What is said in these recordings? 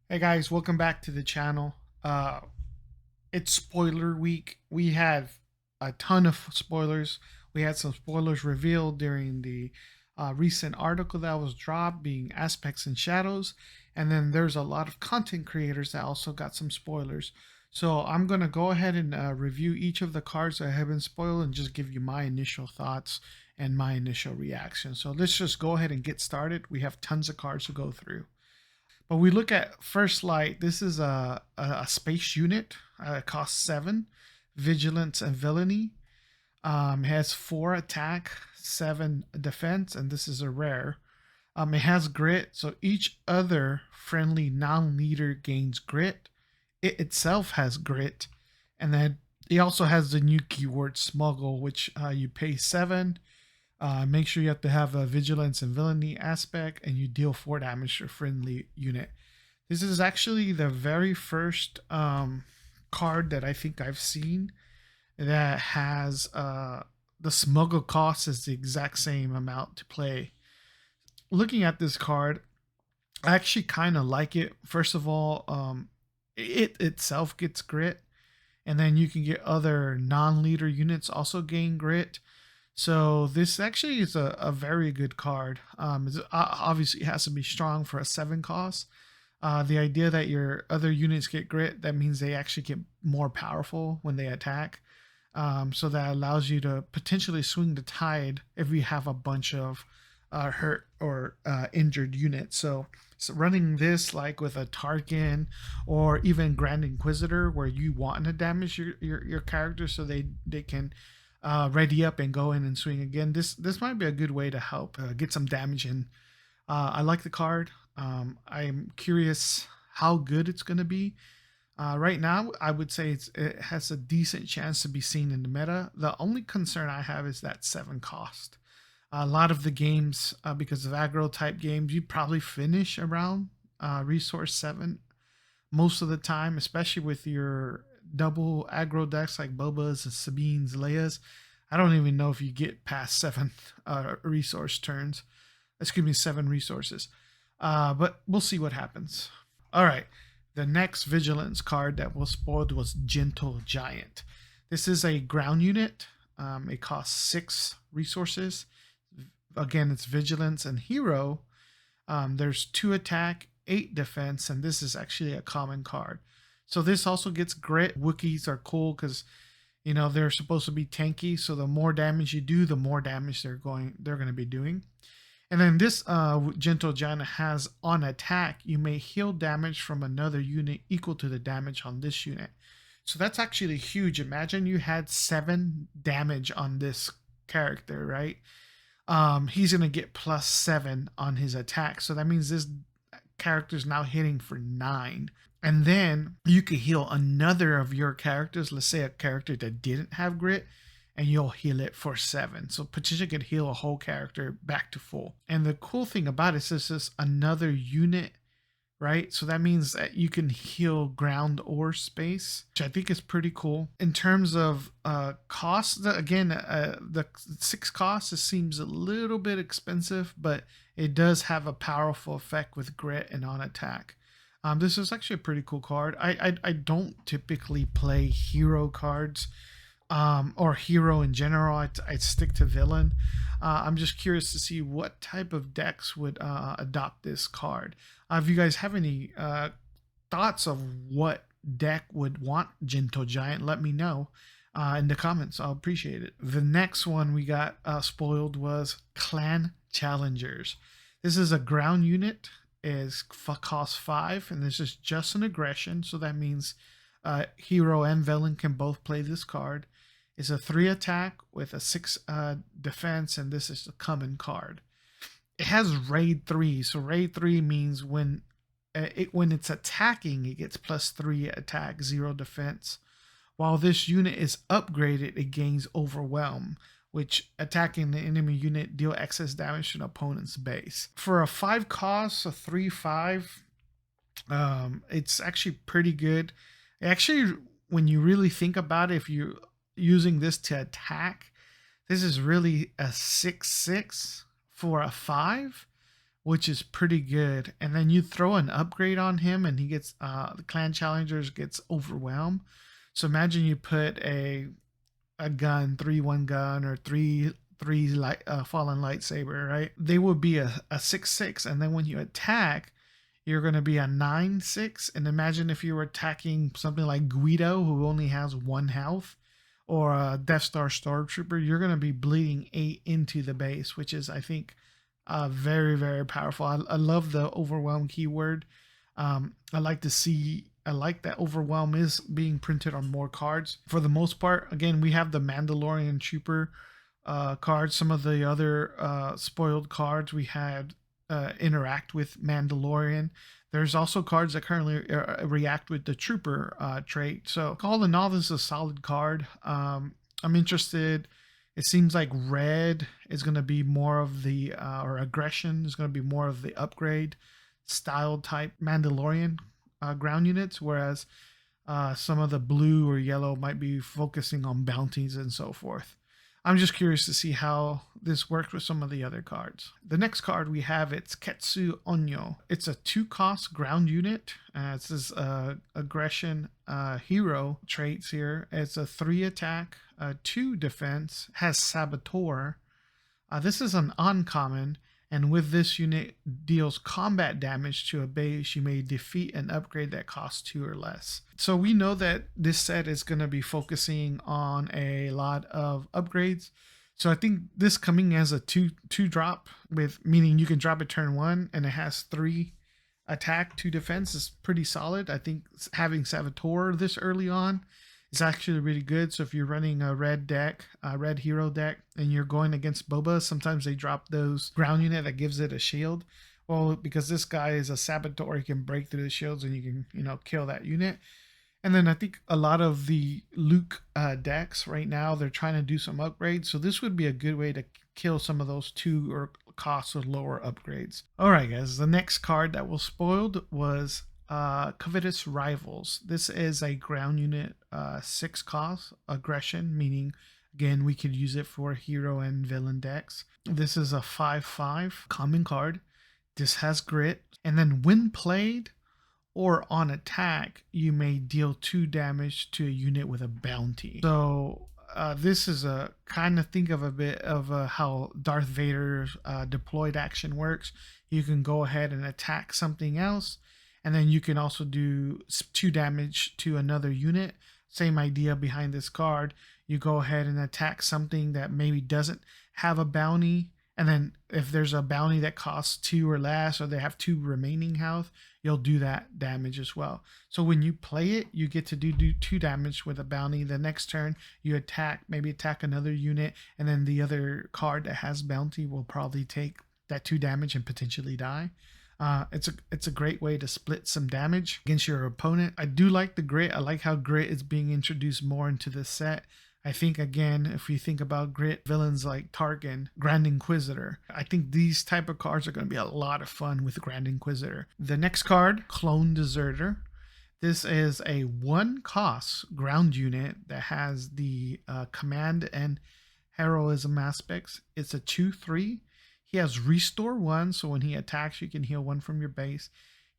Hey guys, welcome back to the channel. It's spoiler week. We have a ton of spoilers. We had some spoilers revealed during the recent article that was dropped, being aspects and shadows. And then there's a lot of content creators that also got some spoilers. So I'm going to go ahead and review each of the cards that have been spoiled and just give you my initial thoughts and my initial reaction. So let's just go ahead and get started. We have tons of cards to go through. But we look at First Light. This is a space unit. It costs 7 vigilance and villainy. Has 4 attack, 7 defense, and this is a rare. It has grit, so each other friendly non-leader gains grit. It itself has grit, and then it also has the new keyword smuggle, which you pay 7. Make sure you have to have a vigilance and villainy aspect, and you deal 4 damage to a friendly unit. This is actually the very first card that I think I've seen that has the smuggle cost is the exact same amount to play. Looking at this card, I actually kind of like it. First of all, it itself gets grit, and then you can get other non-leader units also gain grit. So this actually is a very good card. Obviously, it has to be strong for a 7 cost. The idea that your other units get grit, that means they actually get more powerful when they attack. So that allows you to potentially swing the tide if we have a bunch of hurt or injured units. So running this like with a Tarkin or even Grand Inquisitor, where you want to damage your character so they can ready up and go in and swing again. This might be a good way to help get some damage in. I like the card. I'm curious how good it's going to be. Right now, I would say it has a decent chance to be seen in the meta. The only concern I have is that 7 cost. A lot of the games, because of aggro type games, you probably finish around resource 7 most of the time, especially with your double aggro decks like Bobas, Sabines, Leias. I don't even know if you get past 7 resource turns. Excuse me, 7 resources. But we'll see what happens. All right. The next vigilance card that was spoiled was Gentle Giant. This is a ground unit. It costs 6 resources. Again, it's vigilance and hero. There's 2 attack, 8 defense, and this is actually a common card. So this also gets grit. Wookiees are cool because they're supposed to be tanky. So the more damage you do, the more damage they're going to be doing. And then this Gentle Giant has on attack, you may heal damage from another unit equal to the damage on this unit. So that's actually huge. Imagine you had 7 damage on this character, right? He's going to get +7 on his attack. So that means this character is now hitting for 9. And then you could heal another of your characters, let's say a character that didn't have grit, and you'll heal it for 7. So potentially could heal a whole character back to full. And the cool thing about it is this is another unit, right? So that means that you can heal ground or space, which I think is pretty cool. In terms of cost, again, the 6 cost, it seems a little bit expensive, but it does have a powerful effect with grit and on attack. This is actually a pretty cool card. I don't typically play hero cards or hero in general. I'd stick to villain. I'm just curious to see what type of decks would adopt this card. If you guys have any thoughts of what deck would want Gentle Giant, let me know in the comments. I'll appreciate it. The next one we got spoiled was Clan Challengers. This is a ground unit. Is cost 5, and this is just an aggression. So that means hero and villain can both play this card. It's a 3 attack with a 6 defense, and this is a common card. It has raid 3, so raid 3 means when it's attacking, it gets +3 attack, 0 defense. While this unit is upgraded, it gains overwhelm, which attacking the enemy unit deal excess damage to an opponent's base. For a 5 cost, a 3/5, it's actually pretty good. Actually, when you really think about it, if you're using this to attack, this is really a 6/6 for a 5, which is pretty good. And then you throw an upgrade on him, and he gets the clan challengers gets overwhelmed. So imagine you put a gun, 3-1 gun, or three light fallen lightsaber, right? They would be a 6-6, and then when you attack, you're going to be a 9-6. And imagine if you were attacking something like Guido, who only has 1 health, or a Death Star Stormtrooper, you're going to be bleeding 8 into the base, which is, I think, very, very powerful. I love the overwhelm keyword. I like to see, I like that overwhelm is being printed on more cards. For the most part, again, we have the Mandalorian Trooper cards. Some of the other spoiled cards we had interact with Mandalorian. There's also cards that currently react with the Trooper trait. So all in all, this is a solid card. I'm interested. It seems like red is going to be more of the, or aggression is going to be more of the upgrade style type Mandalorian ground units, whereas some of the blue or yellow might be focusing on bounties and so forth. I'm just curious to see how this works with some of the other cards. The next card we have, it's Ketsu Onyo. It's a 2-cost ground unit. It says aggression hero traits here. It's a 3 attack, 2 defense, has Saboteur. This is an uncommon, and with this unit deals combat damage to a base. You may defeat an upgrade that costs 2 or less. So we know that this set is going to be focusing on a lot of upgrades. So I think this coming as a 2 drop, with meaning you can drop it turn 1 and it has 3 attack, 2 defense, is pretty solid. I think having Saboteur this early on is actually really good. So if you're running a red deck, a red hero deck, and you're going against Boba, sometimes they drop those ground unit that gives it a shield. Well, because this guy is a Saboteur, he can break through the shields and you can, kill that unit. And then I think a lot of the Luke decks right now, they're trying to do some upgrades. So this would be a good way to kill some of those 2 or costs or lower upgrades. All right, guys. The next card that was spoiled was Covetous Rivals. This is a ground unit, 6 cost aggression, meaning again we could use it for hero and villain decks. This is a 5/5 common card. This has grit, and then when played or on attack, you may deal 2 damage to a unit with a bounty. So this is a kind of, think of a bit of how Darth Vader's deployed action works. You can go ahead and attack something else, and then you can also do 2 damage to another unit. Same idea behind this card. You go ahead and attack something that maybe doesn't have a bounty, and then if there's a bounty that costs 2 or less, or they have 2 remaining health, you'll do that damage as well. So when you play it, you get to do 2 damage with a bounty. The next turn you attack, maybe attack another unit, and then the other card that has bounty will probably take that 2 damage and potentially die. It's a great way to split some damage against your opponent. I do like the grit. I like how grit is being introduced more into this set. I think, again, if we think about grit, villains like Tarkin, Grand Inquisitor, I think these type of cards are going to be a lot of fun with Grand Inquisitor. The next card, Clone Deserter. This is a 1-cost ground unit that has the command and heroism aspects. It's a 2/3. He has Restore 1, so when he attacks, you can heal 1 from your base.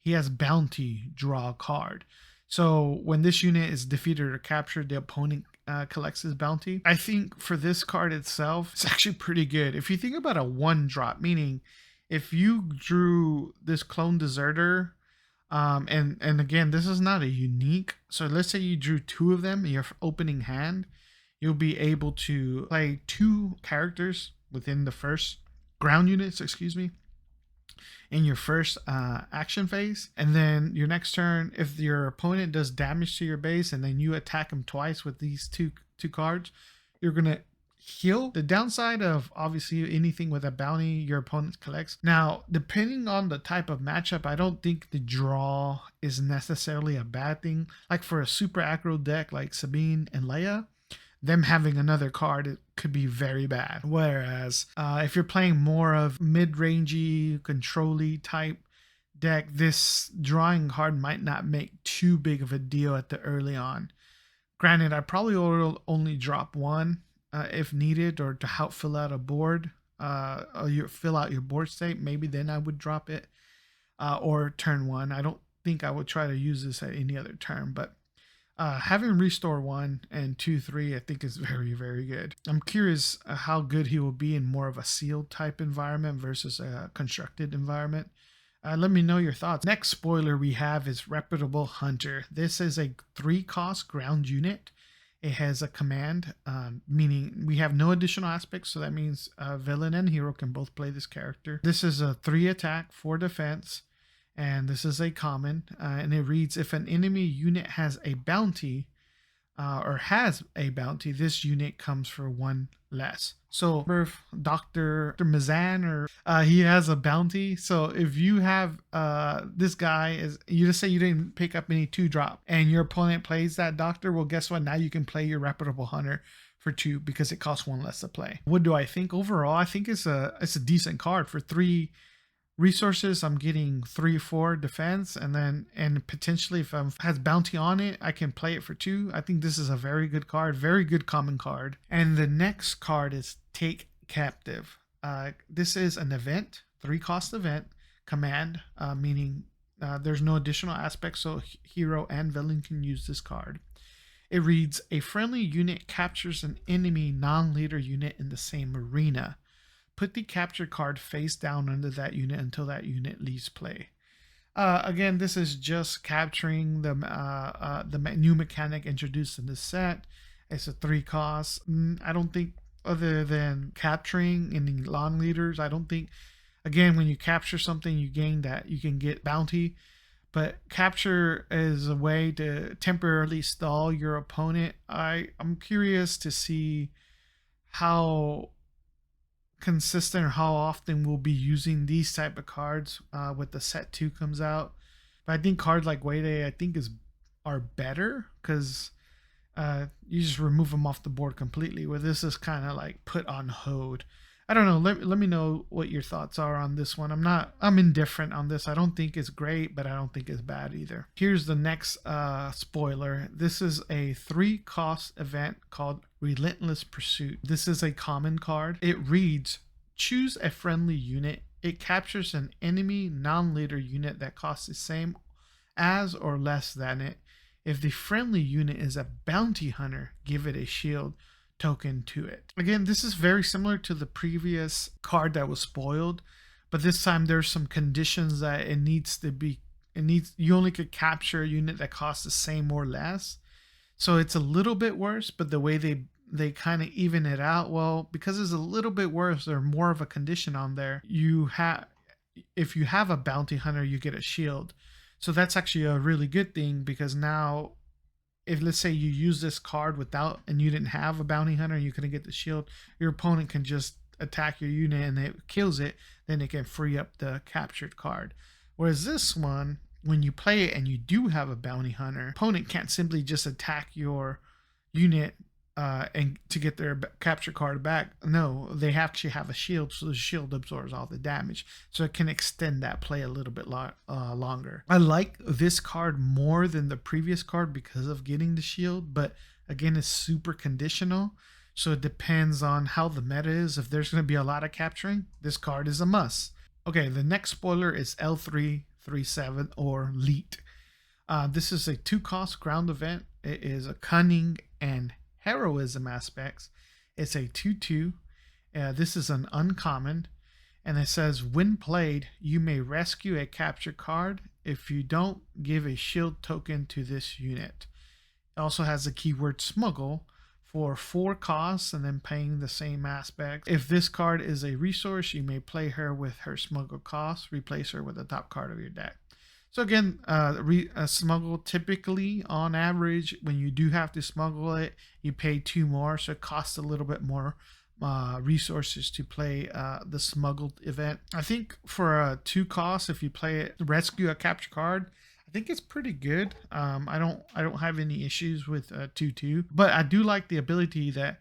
He has Bounty, draw a card. So when this unit is defeated or captured, the opponent collects his bounty. I think for this card itself, it's actually pretty good. If you think about a 1-drop, meaning if you drew this Clone Deserter, and again, this is not a unique. So let's say you drew 2 of them in your opening hand, you'll be able to play 2 characters within the first ground units, in your first action phase, and then your next turn, if your opponent does damage to your base and then you attack them twice with these two cards, you're gonna heal. The downside of obviously anything with a bounty your opponent collects. Now, depending on the type of matchup, I don't think the draw is necessarily a bad thing. Like for a super aggro deck like Sabine and Leia, them having another card, it could be very bad. Whereas if you're playing more of mid-rangey, control-y type deck, this drawing card might not make too big of a deal at the early on. Granted, I probably will only drop 1 if needed, or to help fill out a board. you fill out your board state, maybe then I would drop it, or turn one. I don't think I would try to use this at any other turn, but having restore 1 and 2, 3, I think is very, very good. I'm curious how good he will be in more of a sealed type environment versus a constructed environment. Let me know your thoughts. Next spoiler we have is Reputable Hunter. This is a 3-cost ground unit. It has a command, meaning we have no additional aspects, so that means villain and hero can both play this character. This is a 3 attack, 4 defense, and this is a common, and it reads, if an enemy unit has a bounty, this unit comes for 1 less. So Dr. Mazan, or he has a bounty. So if you have this guy, is you just say you didn't pick up any 2-drop and your opponent plays that doctor, well, guess what? Now you can play your Reputable Hunter for 2 because it costs 1 less to play. What do I think overall? I think it's a decent card for 3 resources. I'm getting 3 4 defense, and potentially if it has bounty on it, I can play it for 2. I think this is a very good card, very good common card. And the next card is Take Captive. This is an event, 3-cost event command, meaning there's no additional aspects, so hero and villain can use this card. It reads, a friendly unit captures an enemy non-leader unit in the same arena. Put the captured card face down under that unit until that unit leaves play. Again, this is just capturing the new mechanic introduced in this set. It's a 3-cost. I don't think, other than capturing any long leaders, I don't think, again, when you capture something, you gain that, you can get bounty. But capture is a way to temporarily stall your opponent. I'm curious to see how consistent or how often we'll be using these type of cards with the set 2 comes out. But I think cards like Wayday are better because you just remove them off the board completely, where this is kind of like put on hold. I don't know. Let me know what your thoughts are on this one. I'm indifferent on this. I don't think it's great, but I don't think it's bad either. Here's the next spoiler. This is a 3-cost event called Relentless Pursuit. This is a common card. It reads, choose a friendly unit. It captures an enemy non-leader unit that costs the same as or less than it. If the friendly unit is a bounty hunter, give it a shield token to it. Again, this is very similar to the previous card that was spoiled, but this time there's some conditions that you only could capture a unit that costs the same or less. So it's a little bit worse, but the way they kind of even it out, well, because it's a little bit worse, there's more of a condition on there. If you have a bounty hunter, you get a shield. So that's actually a really good thing, because now if, let's say, you use this card without, and you didn't have a bounty hunter, you couldn't get the shield, your opponent can just attack your unit and it kills it, then it can free up the captured card. Whereas this one, when you play it and you do have a bounty hunter, opponent can't simply just attack your unit and to get their capture card back. No, they actually have a shield, so the shield absorbs all the damage, so it can extend that play a little bit longer. I like this card more than the previous card because of getting the shield, but again, it's super conditional, so it depends on how the meta is. If there's going to be a lot of capturing, this card is a must. Okay, the next spoiler is L337 or Leet. This is a 2-cost ground event. It is a cunning and heroism aspects. It's a 2/2. This is an uncommon, and it says, when played, you may rescue a captured card. If you don't, give a shield token to this unit. It also has the keyword smuggle for 4 costs and then paying the same aspects. If this card is a resource, you may play her with her smuggle cost. Replace her with the top card of your deck. So again, smuggle, typically on average, when you do have to smuggle it, you pay 2 more, so it costs a little bit more resources to play the smuggled event. I think for a 2 cost, if you play it, rescue a capture card, I think it's pretty good. I don't have any issues with 2/2, but I do like the ability that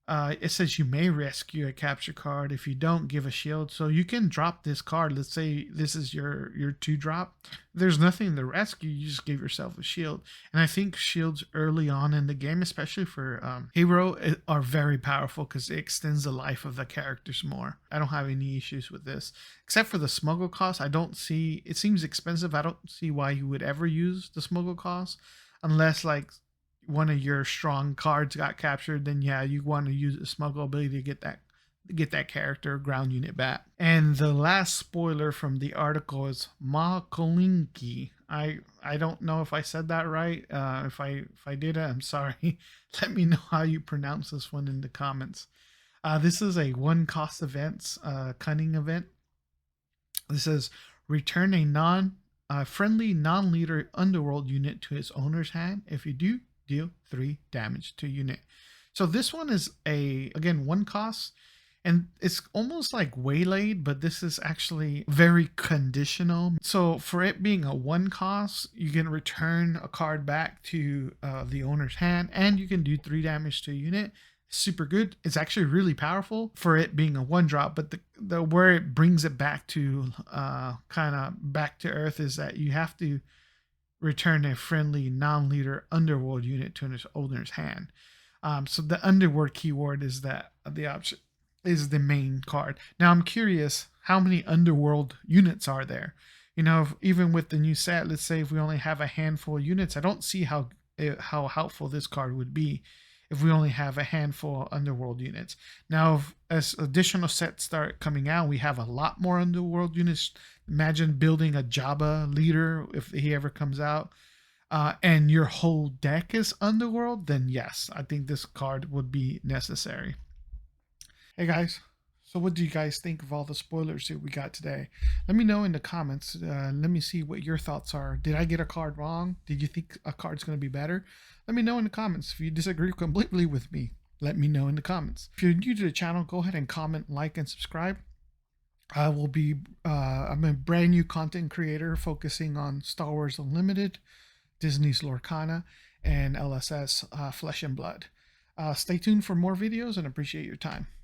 it says you may rescue a capture card. If you don't, give a shield. So you can drop this card. Let's say this is your 2-drop. There's nothing to rescue. You just give yourself a shield. And I think shields early on in the game, especially for hero, are very powerful because it extends the life of the characters more. I don't have any issues with this, except for the smuggle cost. I don't see. It seems expensive. I don't see why you would ever use the smuggle cost, unless like one of your strong cards got captured, then yeah, you want to use a smuggle ability to get that character ground unit back. And the last spoiler from the article is Ma Kolinki. I don't know if I said that right. If I did it, I'm sorry. Let me know how you pronounce this one in the comments. This is a one cost events cunning event. This says return a friendly non-leader underworld unit to its owner's hand. If you do, deal 3 damage to unit. So this one is again one cost, and it's almost like waylaid, but this is actually very conditional. So for it being a one cost, you can return a card back to the owner's hand, and you can do 3 damage to a unit. Super good. It's actually really powerful for it being a 1-drop, but the where it brings it back to kind of back to earth is that you have to return a friendly non-leader underworld unit to its owner's hand. So the underworld keyword is that the option is the main card. Now I'm curious, how many underworld units are there? You know, even with the new set, let's say if we only have a handful of units, I don't see how helpful this card would be if we only have a handful of underworld units. Now, as additional sets start coming out, we have a lot more underworld units. Imagine building a Jabba leader if he ever comes out, and your whole deck is underworld, then yes, I think this card would be necessary. Hey guys, so what do you guys think of all the spoilers that we got today? Let me know in the comments. Let me see what your thoughts are. Did I get a card wrong? Did you think a card's going to be better? Let me know in the comments. If you disagree completely with me, let me know in the comments. If you're new to the channel, go ahead and comment, like, and subscribe. I'm a brand new content creator focusing on Star Wars Unlimited, Disney's Lorcana, and LSS Flesh and Blood. Stay tuned for more videos and appreciate your time.